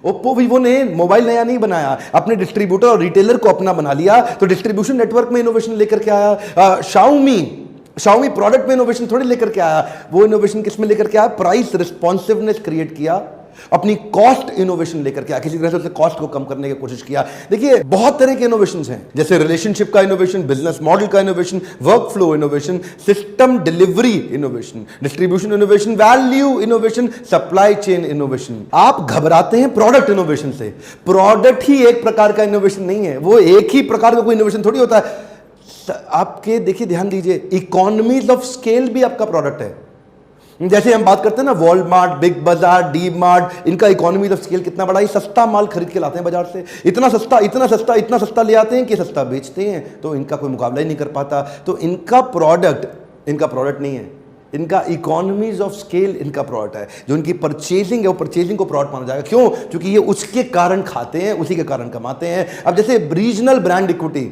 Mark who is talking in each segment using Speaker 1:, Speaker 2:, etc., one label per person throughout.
Speaker 1: Oppo Vivo ने mobile नया नहीं बनाया, अपने डिस्ट्रीब्यूटर और रिटेलर को अपना बना लिया, तो डिस्ट्रीब्यूशन नेटवर्क में इनोवेशन लेकर के आया। शाओमी प्रोडक्ट में इनोवेशन थोड़ी लेकर के आया, वो इनोवेशन किस में लेकर के आया, प्राइस रिस्पॉन्सिवनेस क्रिएट किया, अपनी कॉस्ट इनोवेशन लेकर के आया, किसी तरह से उसने कॉस्ट को कम करने की कोशिश किया। देखिए बहुत तरह के इनोवेशंस हैं, जैसे रिलेशनशिप का इनोवेशन, बिजनेस मॉडल का innovation, work flow innovation, system delivery innovation, distribution innovation, value innovation, supply chain innovation. आप घबराते हैं प्रोडक्ट इनोवेशन से, प्रोडक्ट ही एक प्रकार का इनोवेशन नहीं है, वो एक ही प्रकार का कोई इनोवेशन थोड़ी होता है। आपके देखिए ध्यान दीजिए, इकोनॉमीज ऑफ स्केल भी आपका प्रोडक्ट है। जैसे हम बात करते हैं ना, वॉलमार्ट, बिग बाजार, डी मार्ट, इनका इकोनॉमीज ऑफ स्केल कितना बड़ा है, सस्ता माल खरीद के लाते हैं बाजार से, इतना सस्ता इतना सस्ता इतना सस्ता ले आते हैं कि सस्ता बेचते हैं, तो इनका कोई मुकाबला ही नहीं कर पाता। तो इनका प्रोडक्ट नहीं है, इनका इकोनॉमीज ऑफ स्केल इनका प्रोडक्ट है। जो इनकी परचेजिंग है वो परचेजिंग को प्रोडक्ट माना जाएगा। क्यों? क्योंकि ये उसके कारण खाते हैं, उसी के कारण कमाते हैं। अब जैसे रीजनल ब्रांड इक्विटी,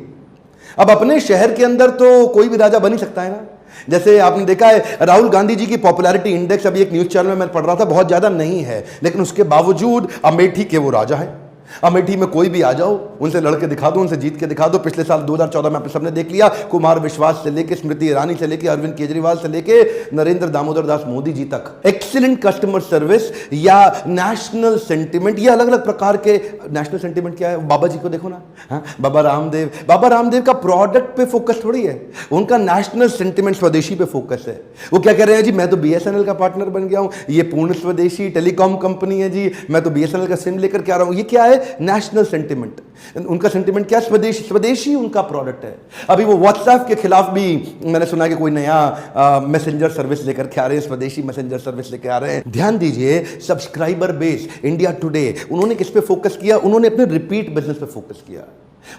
Speaker 1: अब अपने शहर के अंदर तो कोई भी राजा बन ही सकता है ना। जैसे आपने देखा है राहुल गांधी जी की पॉपुलैरिटी इंडेक्स, अभी एक न्यूज चैनल में मैं पढ़ रहा था, बहुत ज्यादा नहीं है, लेकिन उसके बावजूद अमेठी के वो राजा है। अमेठी में कोई भी आ जाओ, उनसे लड़के दिखा दो, उनसे जीत के दिखा दो। पिछले साल 2014 में आप सबने देख लिया, कुमार विश्वास से लेके स्मृति ईरानी से लेके अरविंद केजरीवाल से लेके नरेंद्र दामोदर दास मोदी जी तक, एक्सीलेंट कस्टमर सर्विस या नेशनल सेंटिमेंट, ये अलग अलग प्रकार के। नेशनल सेंटिमेंट क्या है? बाबा जी को देखो ना, हाँ, बाबा रामदेव का प्रोडक्ट पे फोकस थोड़ी है, उनका नेशनल सेंटिमेंट स्वदेशी पे फोकस है। वो क्या कह रहे हैं जी, मैं तो बीएसएनएल का पार्टनर बन गया हूं, ये पूर्ण स्वदेशी टेलीकॉम कंपनी है जी, मैं तो बीएसएनएल का सिम लेकर के आ रहा हूं। ये क्या है? National sentiment. उनका सेंटिमेंट क्या? स्वदेशी उनका प्रोडक्ट है। अभी वो व्हाट्सएप के खिलाफ भी मैंने सुना कि कोई नया मैसेंजर सर्विस लेकर के आ रहे हैं, स्वदेशी मैसेंजर सर्विस लेकर आ रहे हैं। ध्यान दीजिए, सब्सक्राइबर बेस, इंडिया टुडे, उन्होंने किस पे फोकस किया? उन्होंने अपने रिपीट बिजनेस पे फोकस किया।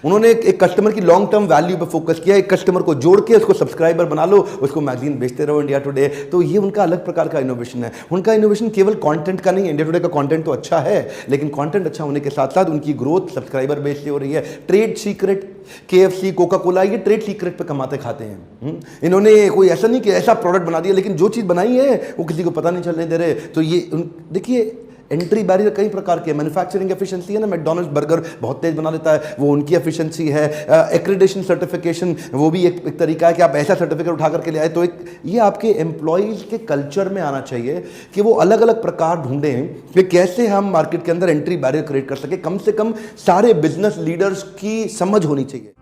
Speaker 1: उन्होंने एक कस्टमर की लॉन्ग टर्म वैल्यू पे फोकस किया, एक कस्टमर को जोड़ के उसको सब्सक्राइबर बना लो, उसको मैगजीन बेचते रहो, इंडिया टुडे। तो ये उनका अलग प्रकार का इनोवेशन है। उनका इनोवेशन केवल कंटेंट का नहीं है, इंडिया टुडे का कंटेंट तो अच्छा है, लेकिन कंटेंट अच्छा होने के साथ साथ उनकी ग्रोथ सब्सक्राइबर बेस से हो रही है। Trade secret, KFC, Coca Cola, ये ट्रेड सीक्रेट पे कमाते खाते हैं। इन्होंने कोई ऐसा नहीं कि ऐसा प्रोडक्ट बना दिया, लेकिन जो चीज़ बनाई है वो किसी को पता नहीं चलने दे रहे। तो ये देखिए, एंट्री बैरियर कई प्रकार के, मैन्युफैक्चरिंग एफिशिएंसी है ना, मैकडॉनल्ड्स बर्गर बहुत तेज बना लेता है, वो उनकी एफिशिएंसी है। एक्रेडिटेशन सर्टिफिकेशन, वो भी एक तरीका है कि आप ऐसा सर्टिफिकेट उठा करके ले आए। तो एक ये आपके एम्प्लॉयज़ के कल्चर में आना चाहिए कि वो अलग अलग प्रकार ढूंढें कि कैसे हम मार्केट के अंदर एंट्री बैरियर क्रिएट कर सके। कम से कम सारे बिजनेस लीडर्स की समझ होनी चाहिए।